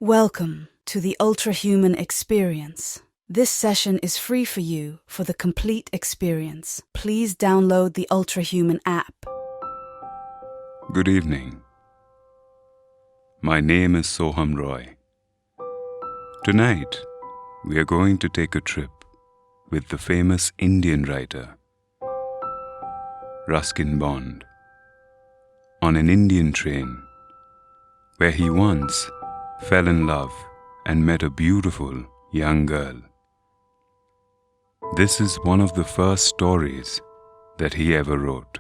Welcome to the Ultrahuman experience. This session is free for you for the complete experience. Please download the Ultrahuman app. Good evening. My name is Soham Roy. Tonight, we are going to take a trip with the famous Indian writer, Ruskin Bond, on an Indian train where he once fell in love and met a beautiful young girl. This is one of the first stories that he ever wrote.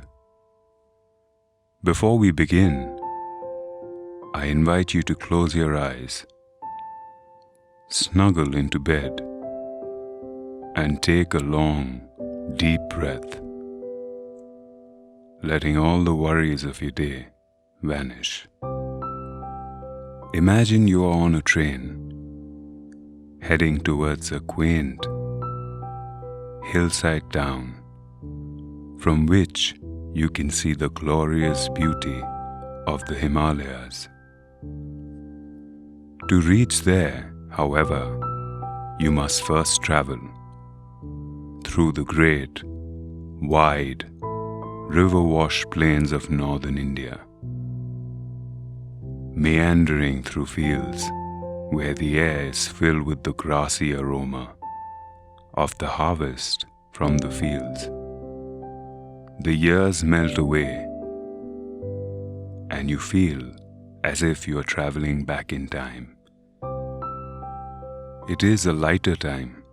Before we begin, I invite you to close your eyes, snuggle into bed, and take a long, deep breath, letting all the worries of your day vanish. Imagine you are on a train, heading towards a quaint hillside town from which you can see the glorious beauty of the Himalayas. To reach there, however, you must first travel through the great, wide, river-washed plains of northern India, meandering through fields where the air is filled with the grassy aroma of the harvest from the fields. The years melt away, and you feel as if you are traveling back in time. It is a lighter time,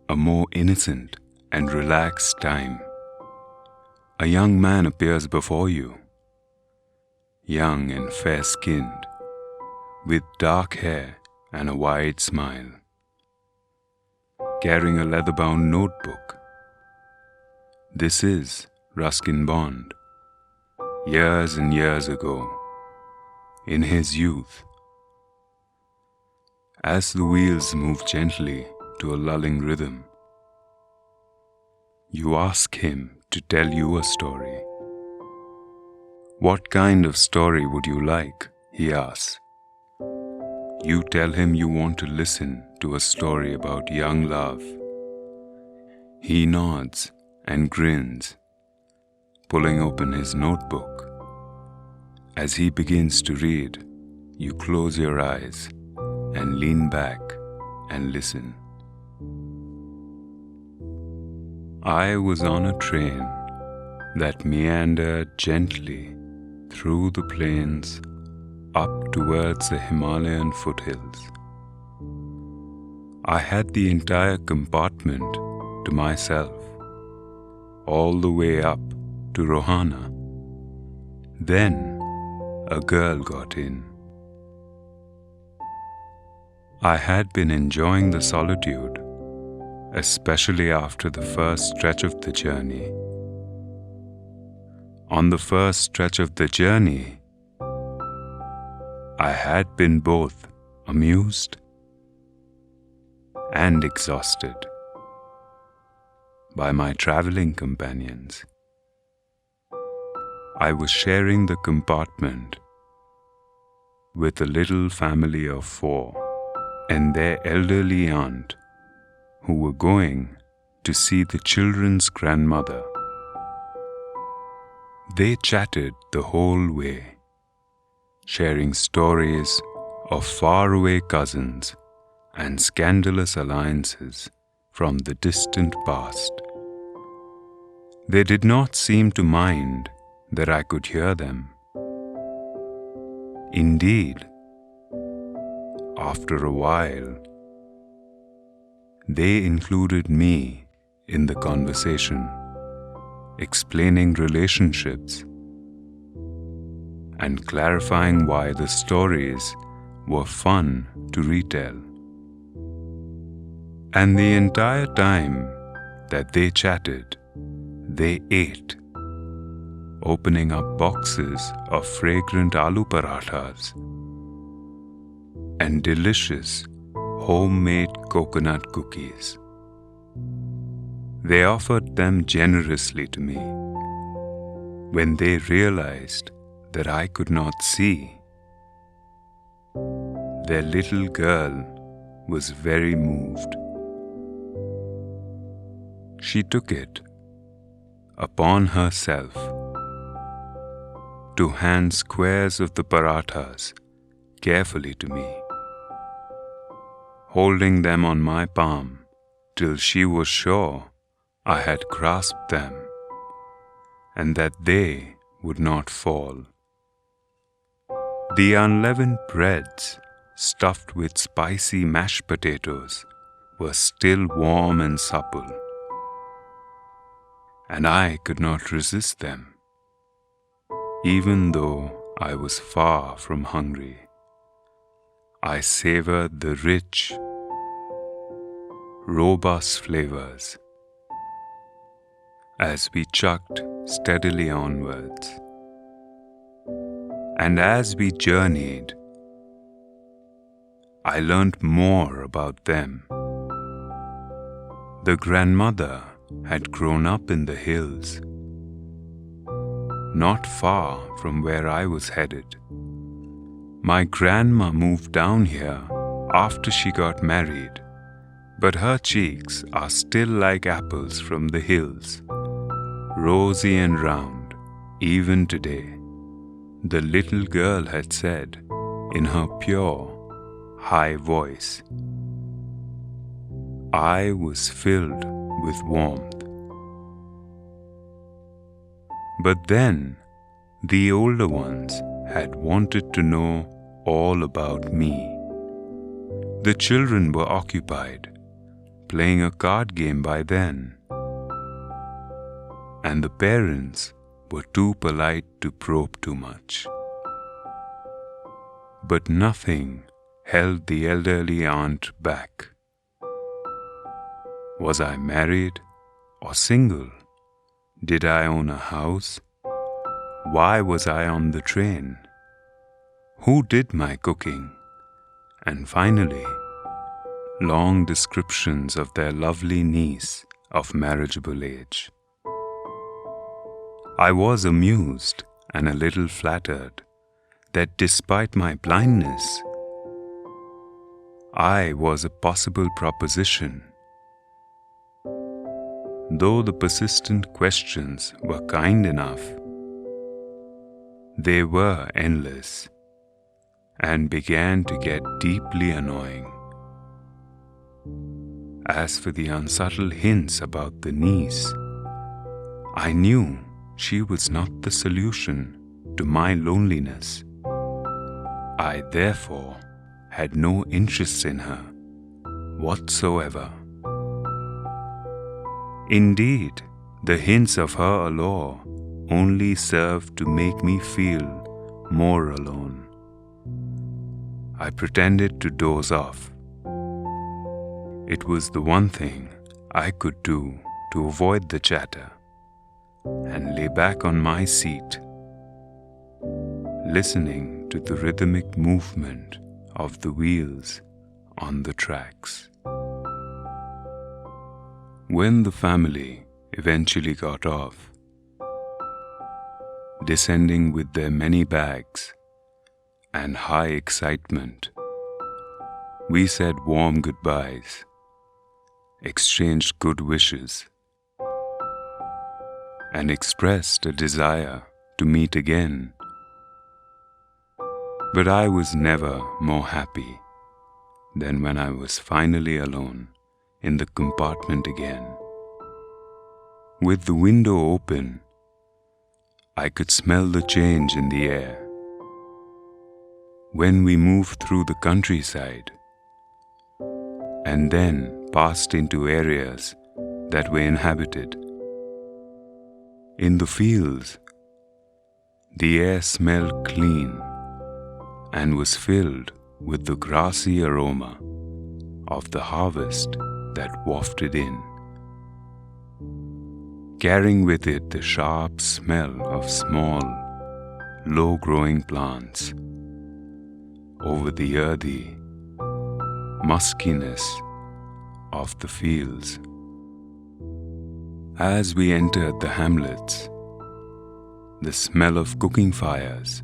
a more innocent and relaxed time. A young man appears before you, young and fair-skinned, with dark hair and a wide smile, carrying a leather-bound notebook. This is Ruskin Bond, years and years ago, in his youth. As the wheels move gently to a lulling rhythm, you ask him to tell you a story. "What kind of story would you like?" he asks. You tell him you want to listen to a story about young love. He nods and grins, pulling open his notebook. As he begins to read, you close your eyes and lean back and listen. I was on a train that meandered gently through the plains up towards the Himalayan foothills. I had the entire compartment to myself, all the way up to Rohana. Then a girl got in. I had been enjoying the solitude, especially after the first stretch of the journey. On the first stretch of the journey, I had been both amused and exhausted by my traveling companions. I was sharing the compartment with a little family of 4 and their elderly aunt who were going to see the children's grandmother. They chatted the whole way, sharing stories of faraway cousins and scandalous alliances from the distant past. They did not seem to mind that I could hear them. Indeed, after a while, they included me in the conversation, explaining relationships and clarifying why the stories were fun to retell. And the entire time that they chatted, they ate, opening up boxes of fragrant aloo parathas and delicious homemade coconut cookies. They offered them generously to me when they realized that I could not see. their little girl was very moved. She took it upon herself to hand squares of the parathas carefully to me, holding them on my palm till she was sure I had grasped them and that they would not fall. The unleavened breads stuffed with spicy mashed potatoes were still warm and supple, and I could not resist them, even though I was far from hungry. I savored the rich, robust flavors as we chugged steadily onwards. And as we journeyed, I learnt more about them. The grandmother had grown up in the hills, not far from where I was headed. My grandma moved down here after she got married, but her cheeks are still like apples from the hills, rosy and round, even today. The little girl had said in her pure, high voice. I was filled with warmth. But then the older ones had wanted to know all about me. The children were occupied playing a card game by then, and the parents were too polite to probe too much. But nothing held the elderly aunt back. Was I married or single? Did I own a house? Why was I on the train? Who did my cooking? And finally, long descriptions of their lovely niece of marriageable age. I was amused and a little flattered that despite my blindness, I was a possible proposition. Though the persistent questions were kind enough, they were endless and began to get deeply annoying. As for the unsubtle hints about the niece, I knew she was not the solution to my loneliness. I therefore had no interest in her whatsoever. Indeed, the hints of her allure only served to make me feel more alone. I pretended to doze off. It was the one thing I could do to avoid the chatter, and lay back on my seat, listening to the rhythmic movement of the wheels on the tracks. When the family eventually got off, descending with their many bags and high excitement, we said warm goodbyes, exchanged good wishes, and expressed a desire to meet again. But I was never more happy than when I was finally alone in the compartment again. With the window open, I could smell the change in the air. When we moved through the countryside and then passed into areas that were inhabited, in the fields, the air smelled clean and was filled with the grassy aroma of the harvest that wafted in, carrying with it the sharp smell of small, low-growing plants over the earthy muskiness of the fields. As we entered the hamlets, the smell of cooking fires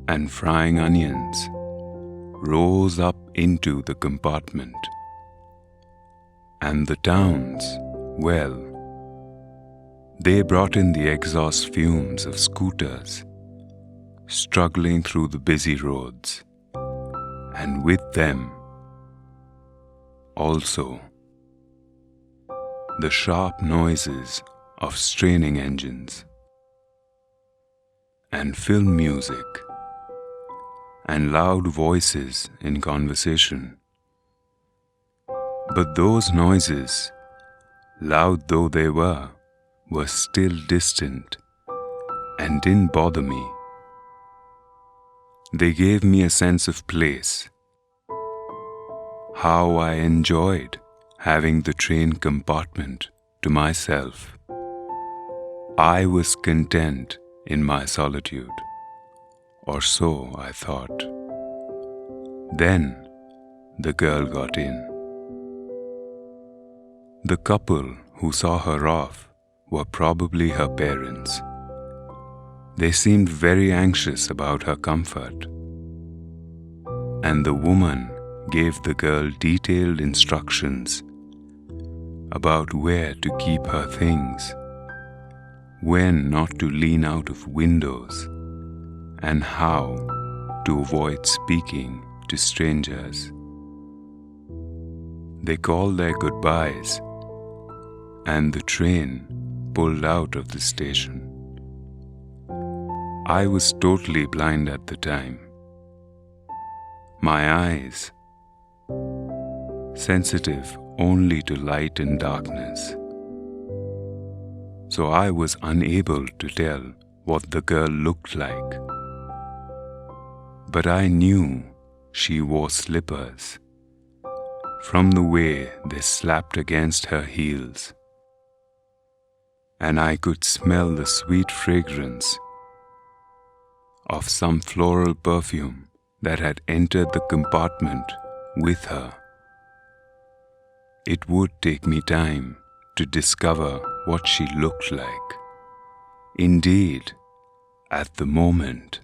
and frying onions rose up into the compartment. And the towns, well, they brought in the exhaust fumes of scooters struggling through the busy roads, and with them also the sharp noises of straining engines and film music and loud voices in conversation. But those noises, loud though they were still distant and didn't bother me. They gave me a sense of place. How I enjoyed having the train compartment to myself. I was content in my solitude, or so I thought. Then the girl got in. The couple who saw her off were probably her parents. They seemed very anxious about her comfort, and the woman gave the girl detailed instructions about where to keep her things, when not to lean out of windows, and how to avoid speaking to strangers. They called their goodbyes, and the train pulled out of the station. I was totally blind at the time. My eyes, sensitive only to light and darkness. So I was unable to tell what the girl looked like. But I knew she wore slippers, from the way they slapped against her heels. And I could smell the sweet fragrance of some floral perfume that had entered the compartment with her. It would take me time to discover what she looked like. Indeed, at the moment,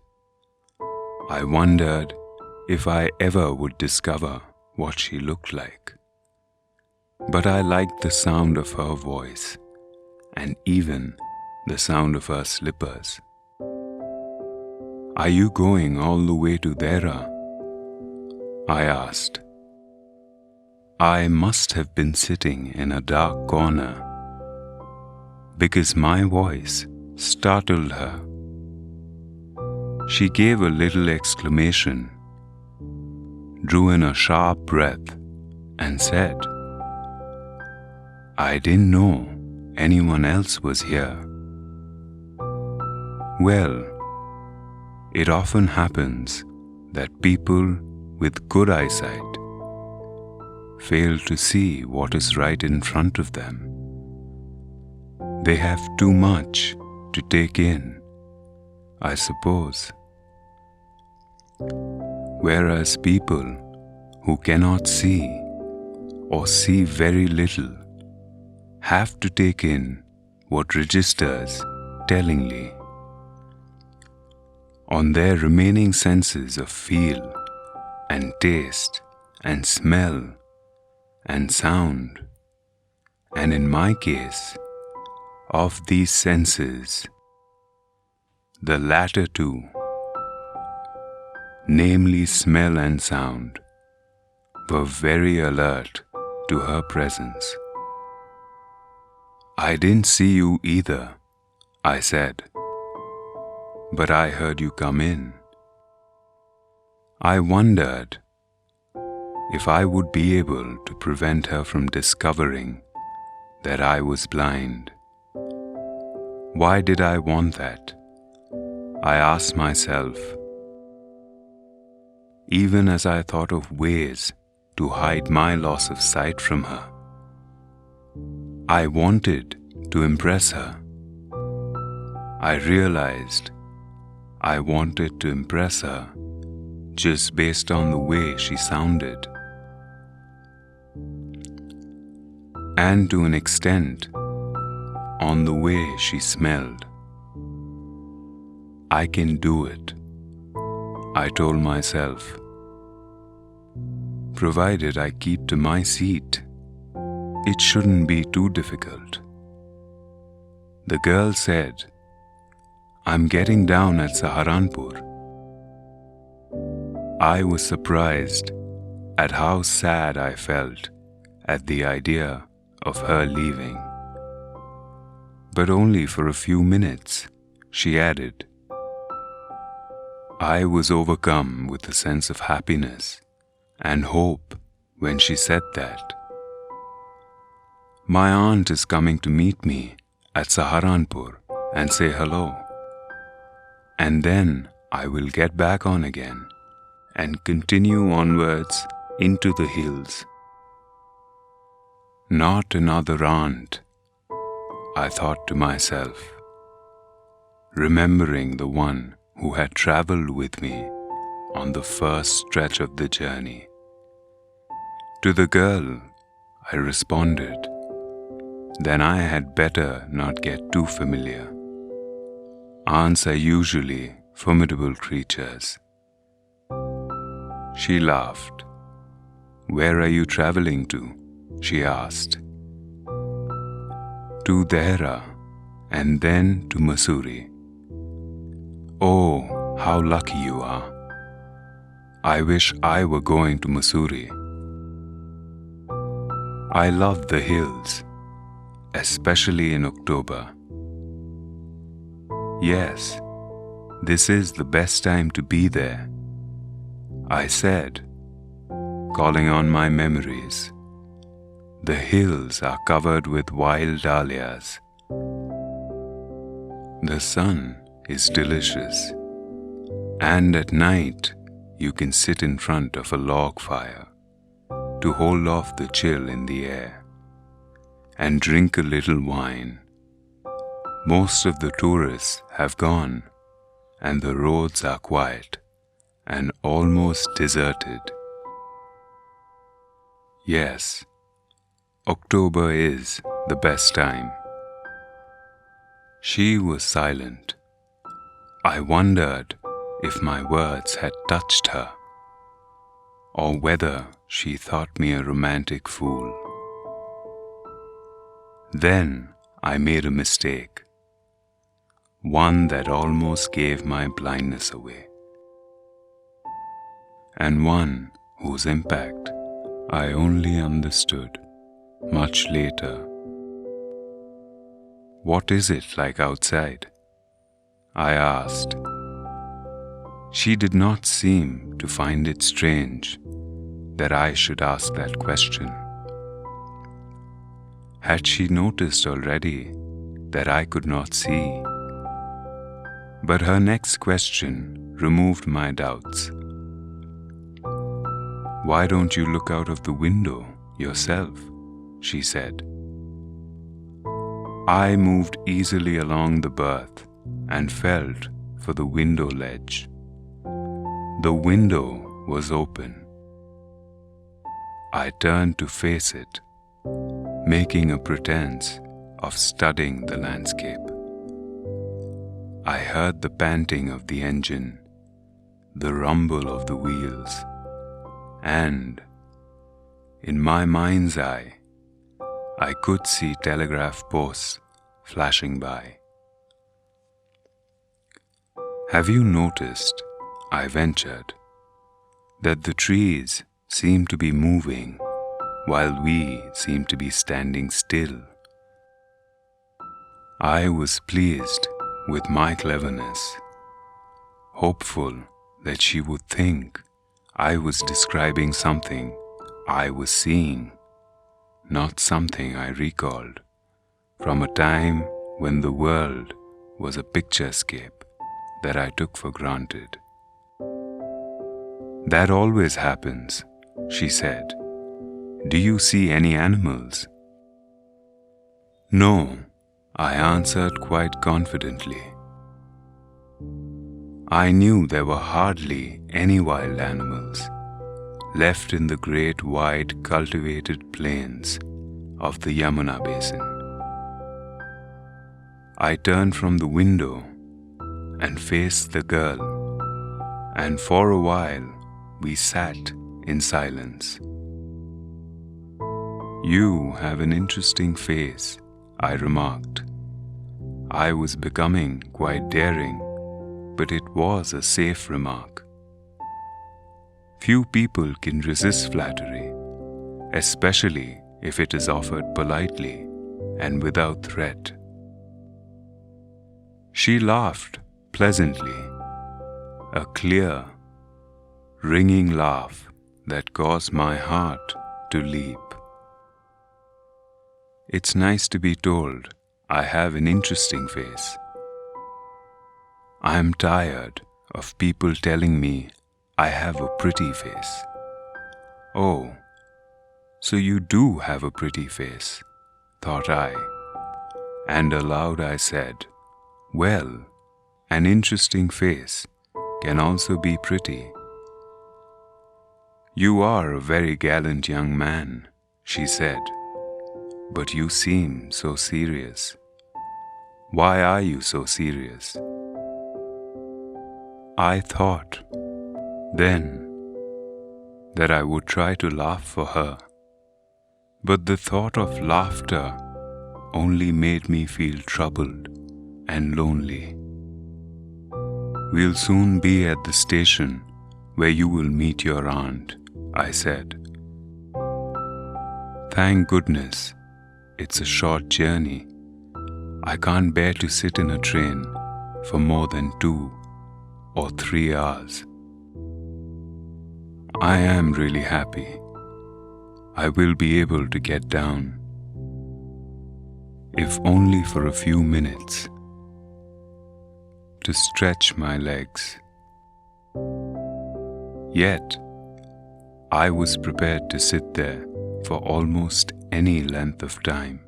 I wondered if I ever would discover what she looked like. But I liked the sound of her voice, and even the sound of her slippers. "Are you going all the way to Dera?" I asked. I must have been sitting in a dark corner, because my voice startled her. She gave a little exclamation, drew in a sharp breath, and said, "I didn't know anyone else was here." Well, it often happens that people with good eyesight fail to see what is right in front of them. They have too much to take in, I suppose. Whereas people who cannot see or see very little have to take in what registers tellingly. On their remaining senses of feel and taste and smell and sound, and in my case, of these senses, the latter two, namely smell and sound, were very alert to her presence. "I didn't see you either," I said, "but I heard you come in." I wondered if I would be able to prevent her from discovering that I was blind. Why did I want that? I asked myself, even as I thought of ways to hide my loss of sight from her. I wanted to impress her. I realized I wanted to impress her just based on the way she sounded. And to an extent, on the way she smelled. "I can do it," I told myself. provided I keep to my seat. It shouldn't be too difficult." The girl said, "I'm getting down at Saharanpur." I was surprised at how sad I felt at the idea of her leaving. But only for a few minutes, she added. I was overcome with a sense of happiness and hope when she said that. My aunt is coming to meet me at Saharanpur and say hello. And then I will get back on again and continue onwards into the hills. Not another aunt, I thought to myself, remembering the one who had traveled with me on the first stretch of the journey. To the girl, I responded, then I had better not get too familiar. Aunts are usually formidable creatures. She laughed. Where are you traveling to? She asked. To Dehra and then to Mussoorie. Oh, how lucky you are. I wish I were going to Mussoorie. I love the hills, especially in October. Yes, this is the best time to be there, I said, calling on my memories. The hills are covered with wild dahlias. The sun is delicious, and at night you can sit in front of a log fire to hold off the chill in the air and drink a little wine. Most of the tourists have gone, and the roads are quiet and almost deserted. Yes, October is the best time. She was silent. I wondered if my words had touched her, or whether she thought me a romantic fool. Then I made a mistake, one that almost gave my blindness away, and one whose impact I only understood much later. What is it like outside? I asked. She did not seem to find it strange that I should ask that question. Had she noticed already that I could not see? But her next question removed my doubts. Why don't you look out of the window yourself? She said. I moved easily along the berth and felt for the window ledge. The window was open. I turned to face it, making a pretense of studying the landscape. I heard the panting of the engine, the rumble of the wheels, and, in my mind's eye, I could see telegraph posts flashing by. Have you noticed, I ventured, that the trees seem to be moving while we seem to be standing still? I was pleased with my cleverness, hopeful that she would think I was describing something I was seeing, not something I recalled from a time when the world was a picturescape that I took for granted. That always happens, she said. Do you see any animals? No, I answered quite confidently. I knew there were hardly any wild animals left in the great wide cultivated plains of the Yamuna basin. I turned from the window and faced the girl, and for a while we sat in silence. "You have an interesting face," I remarked. I was becoming quite daring, but it was a safe remark. Few people can resist flattery, especially if it is offered politely and without threat. She laughed pleasantly, a clear, ringing laugh that caused my heart to leap. It's nice to be told I have an interesting face. I am tired of people telling me I have a pretty face. "Oh, so you do have a pretty face," thought I, and aloud I said, "Well, an interesting face can also be pretty." "You are a very gallant young man," she said, "but you seem so serious. Why are you so serious?" I thought then that I would try to laugh for her, but the thought of laughter only made me feel troubled and lonely. "We'll soon be at the station where you will meet your aunt," I said. "Thank goodness, it's a short journey. I can't bear to sit in a train for more than 2 or 3 hours. I am really happy. I will be able to get down, if only for a few minutes, to stretch my legs." Yet, I was prepared to sit there for almost any length of time,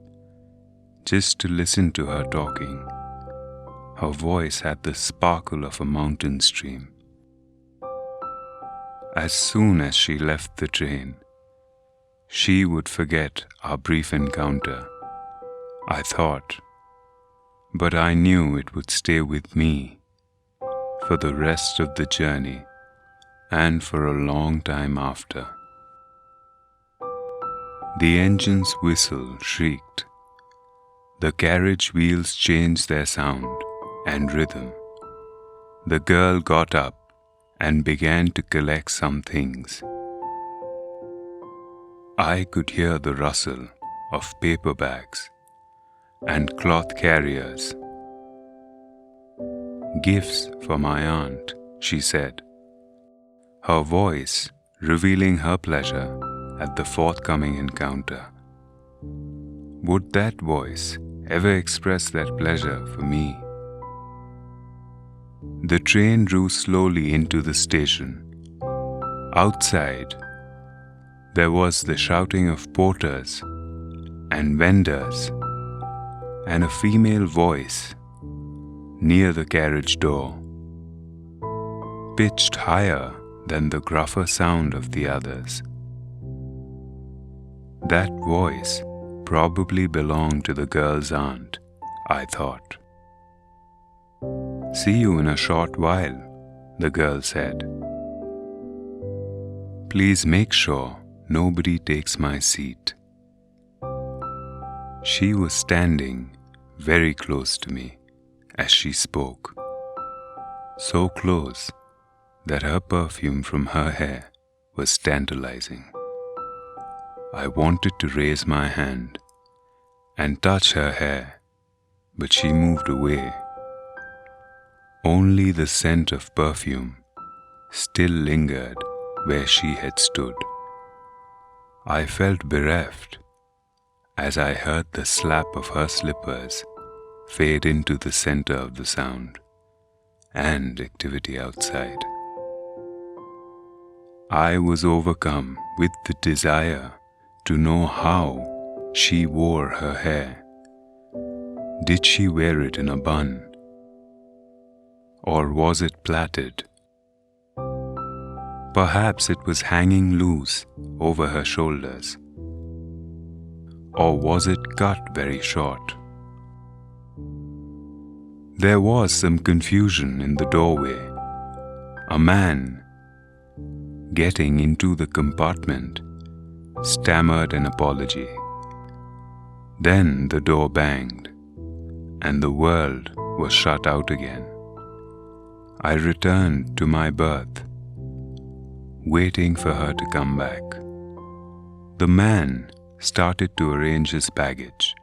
just to listen to her talking. Her voice had the sparkle of a mountain stream. As soon as she left the train, she would forget our brief encounter, I thought, but I knew it would stay with me for the rest of the journey and for a long time after. The engine's whistle shrieked. The carriage wheels changed their sound and rhythm. The girl got up and began to collect some things. I could hear the rustle of paper bags and cloth carriers. "Gifts for my aunt," she said, her voice revealing her pleasure at the forthcoming encounter. Would that voice ever express that pleasure for me? The train drew slowly into the station. Outside, there was the shouting of porters and vendors, and a female voice near the carriage door, pitched higher than the gruffer sound of the others. That voice probably belonged to the girl's aunt, I thought. "See you in a short while," the girl said. "Please make sure nobody takes my seat." She was standing very close to me as she spoke, so close that her perfume from her hair was tantalizing. I wanted to raise my hand and touch her hair, but she moved away. Only the scent of perfume still lingered where she had stood. I felt bereft as I heard the slap of her slippers fade into the center of the sound and activity outside. I was overcome with the desire to know how she wore her hair. Did she wear it in a bun? Or was it plaited? Perhaps it was hanging loose over her shoulders. Or was it cut very short? There was some confusion in the doorway. A man getting into the compartment, stammered an apology. Then the door banged, and the world was shut out again. I returned to my berth, waiting for her to come back. The man started to arrange his baggage.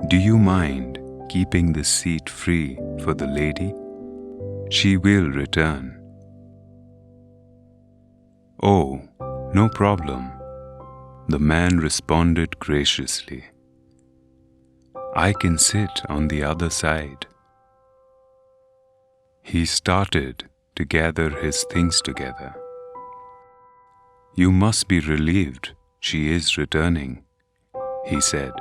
"Do you mind keeping the seat free for the lady? She will return." "Oh, no problem," the man responded graciously. "I can sit on the other side." He started to gather his things together. "You must be relieved she is returning," he said.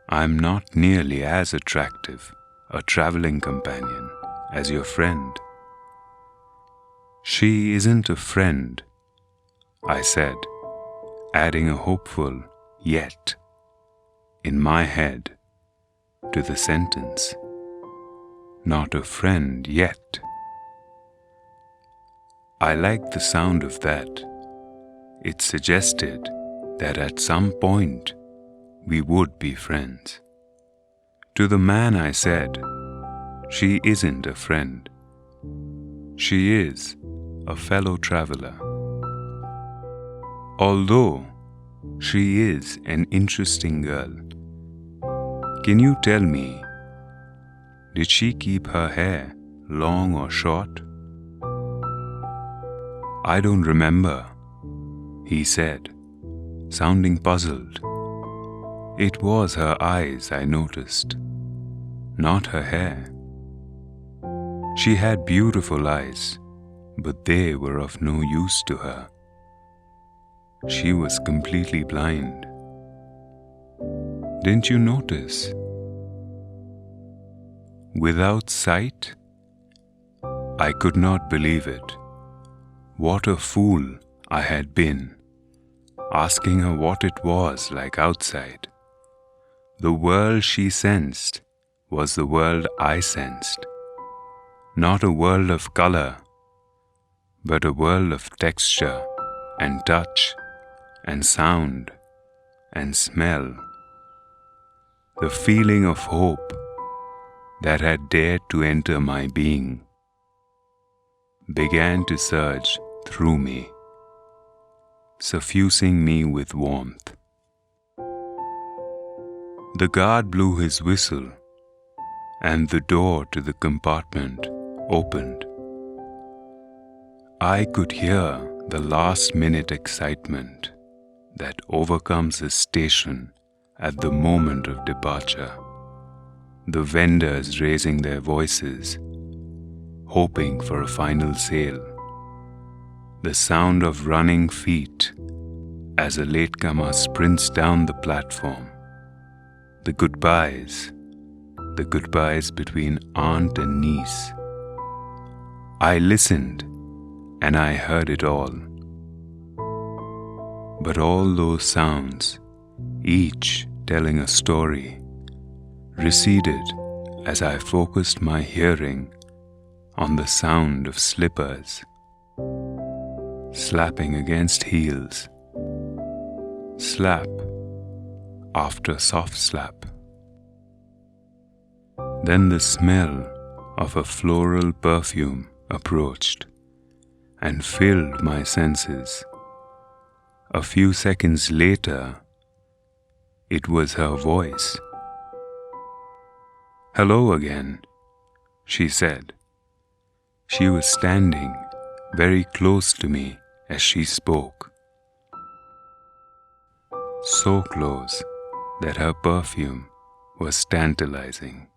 "I'm not nearly as attractive a traveling companion as your friend." "She isn't a friend," I said, adding a hopeful "yet" in my head to the sentence. Not a friend yet. I liked the sound of that. It suggested that at some point we would be friends. To the man I said, "She isn't a friend. She is a fellow traveler. Although she is an interesting girl. Can you tell me, did she keep her hair long or short?" "I don't remember," he said, sounding puzzled. It was her eyes I noticed, not her hair. She had beautiful eyes, but they were of no use to her. She was completely blind. Didn't you notice? Without sight? I could not believe it. What a fool I had been, asking her what it was like outside. The world she sensed was the world I sensed. Not a world of color, but a world of texture and touch and sound and smell. The feeling of hope that had dared to enter my being began to surge through me, suffusing me with warmth. The guard blew his whistle, and the door to the compartment opened. I could hear the last-minute excitement that overcomes a station at the moment of departure. The vendors raising their voices, hoping for a final sale. The sound of running feet as a latecomer sprints down the platform. The goodbyes between aunt and niece. I listened and I heard it all. But all those sounds, each telling a story, receded as I focused my hearing on the sound of slippers slapping against heels, slap after soft slap. Then the smell of a floral perfume approached and filled my senses. A few seconds later, it was her voice. "Hello again," she said. She was standing very close to me as she spoke. So close that her perfume was tantalizing.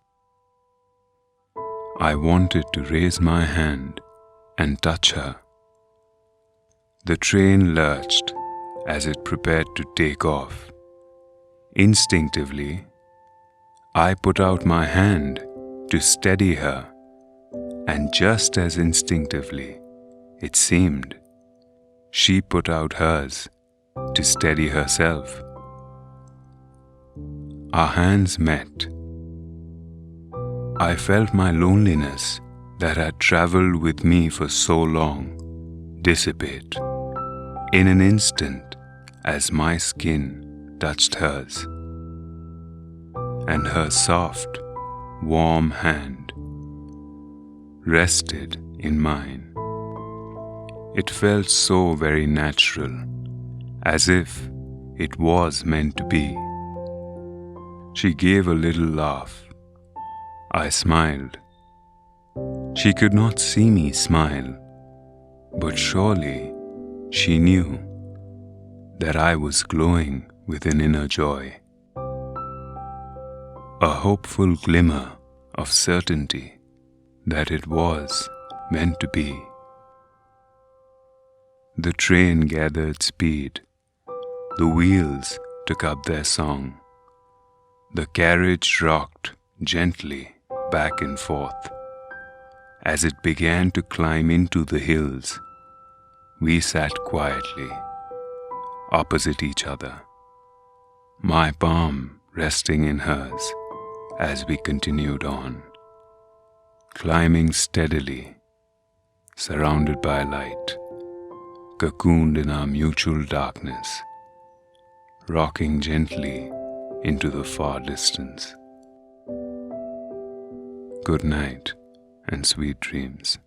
I wanted to raise my hand and touch her. The train lurched as it prepared to take off. Instinctively, I put out my hand to steady her, and just as instinctively, it seemed, she put out hers to steady herself. Our hands met. I felt my loneliness that had traveled with me for so long dissipate in an instant as my skin touched hers, and her soft, warm hand rested in mine. It felt so very natural, as if it was meant to be. She gave a little laugh. I smiled. She could not see me smile, but surely she knew that I was glowing with an inner joy, a hopeful glimmer of certainty that it was meant to be. The train gathered speed. The wheels took up their song. The carriage rocked gently back and forth. As it began to climb into the hills, we sat quietly, opposite each other, my palm resting in hers as we continued on, climbing steadily, surrounded by light, cocooned in our mutual darkness, rocking gently into the far distance. Good night and sweet dreams.